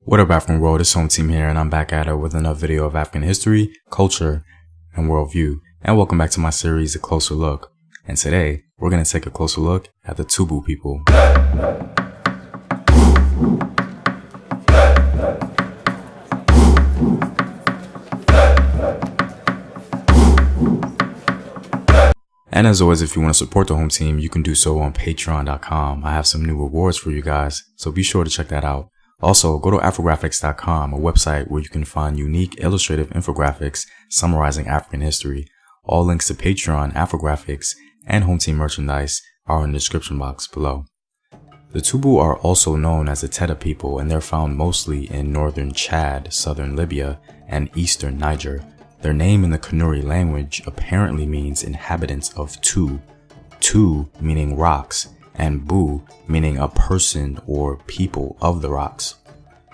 What up, African world? It's Home Team here, and I'm back at it with another video of African history, culture, and worldview. And welcome back to my series, A Closer Look. And today, we're going to take a closer look at the Tubu people. And as always, if you want to support the Home Team, you can do so on patreon.com. I have some new rewards for you guys, so be sure to check that out. Also, go to Afrographics.com, a website where you can find unique illustrative infographics summarizing African history. All links to Patreon, Afrographics, and Home Team merchandise are in the description box below. The Tubu are also known as the Teta people, and they're found mostly in northern Chad, southern Libya, and eastern Niger. Their name in the Kanuri language apparently means inhabitants of Tu, Tu meaning rocks, and Bu meaning a person or people of the rocks.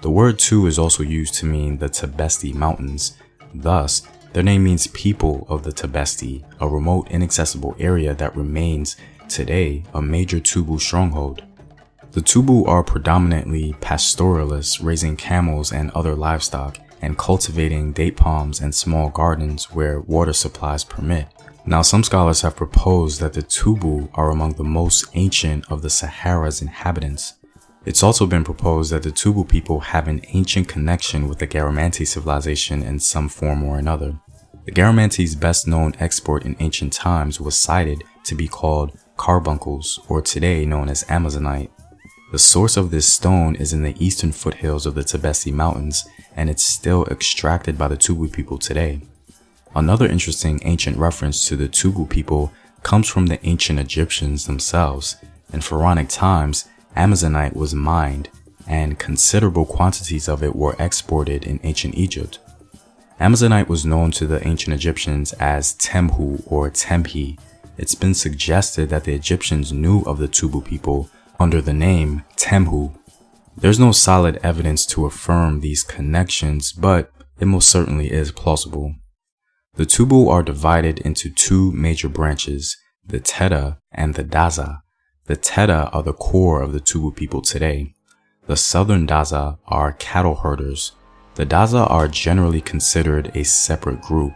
The word Tu is also used to mean the Tibesti Mountains. Thus, their name means people of the Tibesti, a remote inaccessible area that remains today a major Tubu stronghold. The Tubu are predominantly pastoralists, raising camels and other livestock, and cultivating date palms and small gardens where water supplies permit. Now, some scholars have proposed that the Tubu are among the most ancient of the Sahara's inhabitants. It's also been proposed that the Tubu people have an ancient connection with the Garamantes civilization in some form or another. The Garamantes' best known export in ancient times was cited to be called carbuncles, or today known as Amazonite. The source of this stone is in the eastern foothills of the Tibesti Mountains, and it's still extracted by the Tubu people today. Another interesting ancient reference to the Tubu people comes from the ancient Egyptians themselves. In pharaonic times, Amazonite was mined, and considerable quantities of it were exported in ancient Egypt. Amazonite was known to the ancient Egyptians as Temhu or Temhi. It's been suggested that the Egyptians knew of the Tubu people under the name Temhu. There's no solid evidence to affirm these connections, but it most certainly is plausible. The Tubu are divided into two major branches, the Teta and the Daza. The Teta are the core of the Tubu people today. The southern Daza are cattle herders. The Daza are generally considered a separate group,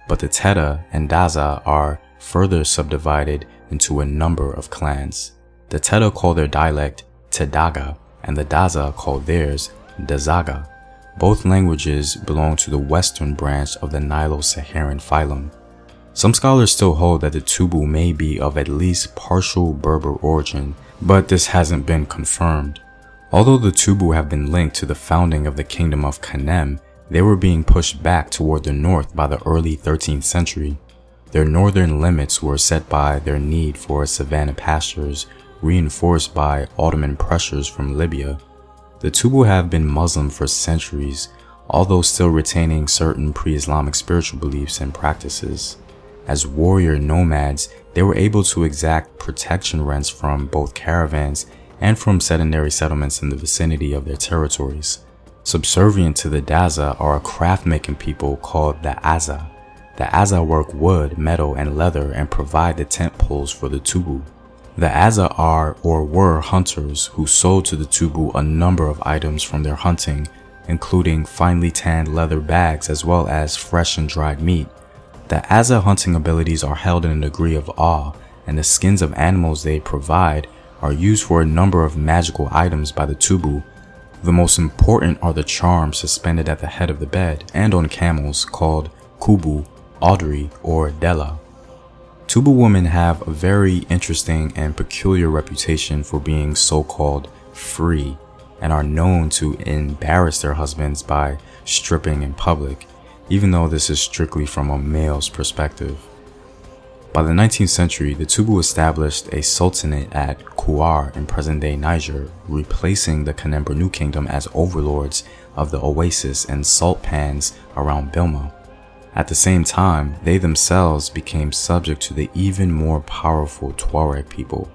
but the Teta and Daza are further subdivided into a number of clans. The Teta call their dialect Tedaga, and the Daza call theirs Dazaga. Both languages belong to the western branch of the Nilo-Saharan phylum. Some scholars still hold that the Tubu may be of at least partial Berber origin, but this hasn't been confirmed. Although the Tubu have been linked to the founding of the kingdom of Kanem, they were being pushed back toward the north by the early 13th century. Their northern limits were set by their need for savanna pastures, reinforced by Ottoman pressures from Libya. The Tubu have been Muslim for centuries, although still retaining certain pre-Islamic spiritual beliefs and practices. As warrior nomads, they were able to exact protection rents from both caravans and from sedentary settlements in the vicinity of their territories. Subservient to the Daza are a craft-making people called the Aza. The Aza work wood, metal, and leather and provide the tent poles for the Tubu. The Aza are or were hunters who sold to the Tubu a number of items from their hunting, including finely tanned leather bags as well as fresh and dried meat. The Aza hunting abilities are held in a degree of awe, and the skins of animals they provide are used for a number of magical items by the Tubu. The most important are the charms suspended at the head of the bed and on camels called Kubu, Audrey, or Della. Tubu women have a very interesting and peculiar reputation for being so-called free, and are known to embarrass their husbands by stripping in public, even though this is strictly from a male's perspective. By the 19th century, the Tubu established a sultanate at Kuar in present-day Niger, replacing the Kanem-Bornu kingdom as overlords of the oasis and salt pans around Bilma. At the same time, they themselves became subject to the even more powerful Tuareg people.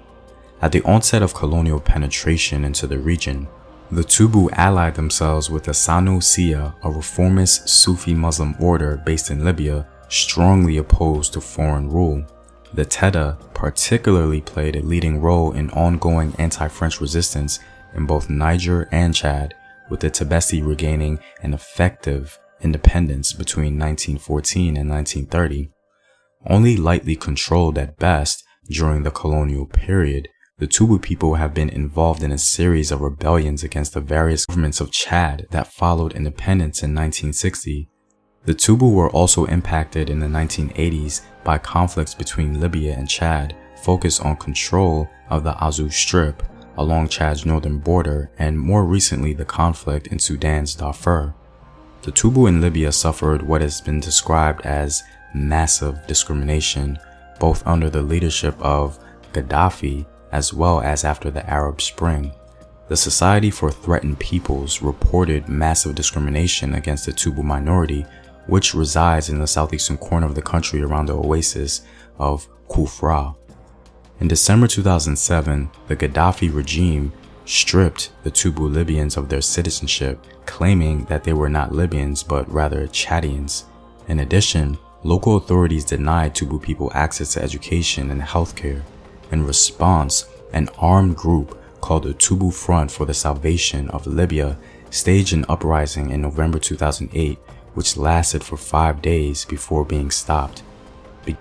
At the onset of colonial penetration into the region, the Tubu allied themselves with the Sanusiya, a reformist Sufi Muslim order based in Libya, strongly opposed to foreign rule. The Teta particularly played a leading role in ongoing anti-French resistance in both Niger and Chad, with the Tibesti regaining an effective independence between 1914 and 1930. Only lightly controlled at best during the colonial period, the Tubu people have been involved in a series of rebellions against the various governments of Chad that followed independence in 1960. The Tubu were also impacted in the 1980s by conflicts between Libya and Chad, focused on control of the Azov Strip along Chad's northern border, and more recently the conflict in Sudan's Darfur. The Tubu in Libya suffered what has been described as massive discrimination, both under the leadership of Gaddafi as well as after the Arab Spring. The Society for Threatened Peoples reported massive discrimination against the Tubu minority, which resides in the southeastern corner of the country around the oasis of Kufra. In December 2007, the Gaddafi regime stripped the Tubu Libyans of their citizenship, claiming that they were not Libyans but rather Chadians. In addition, local authorities denied Tubu people access to education and healthcare. In response, an armed group called the Tubu Front for the Salvation of Libya staged an uprising in November 2008, which lasted for 5 days before being stopped.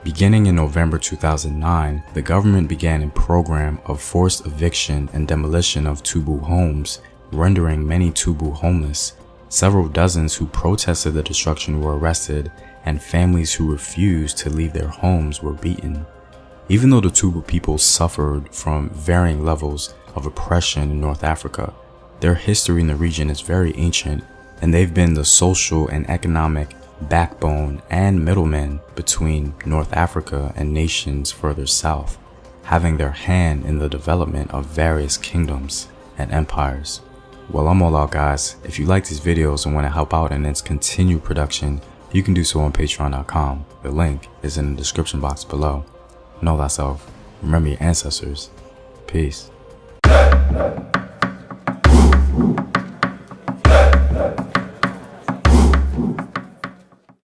Beginning in November 2009, the government began a program of forced eviction and demolition of Tubu homes, rendering many Tubu homeless. Several dozens who protested the destruction were arrested, and families who refused to leave their homes were beaten. Even though the Tubu people suffered from varying levels of oppression in North Africa, their history in the region is very ancient, and they've been the social and economic backbone and middlemen between North Africa and nations further south, having their hand in the development of various kingdoms and empires. Well, I'm all out, guys. If you like these videos and want to help out in its continued production, you can do so on Patreon.com. The link is in the description box below. Know thyself. Remember your ancestors. Peace.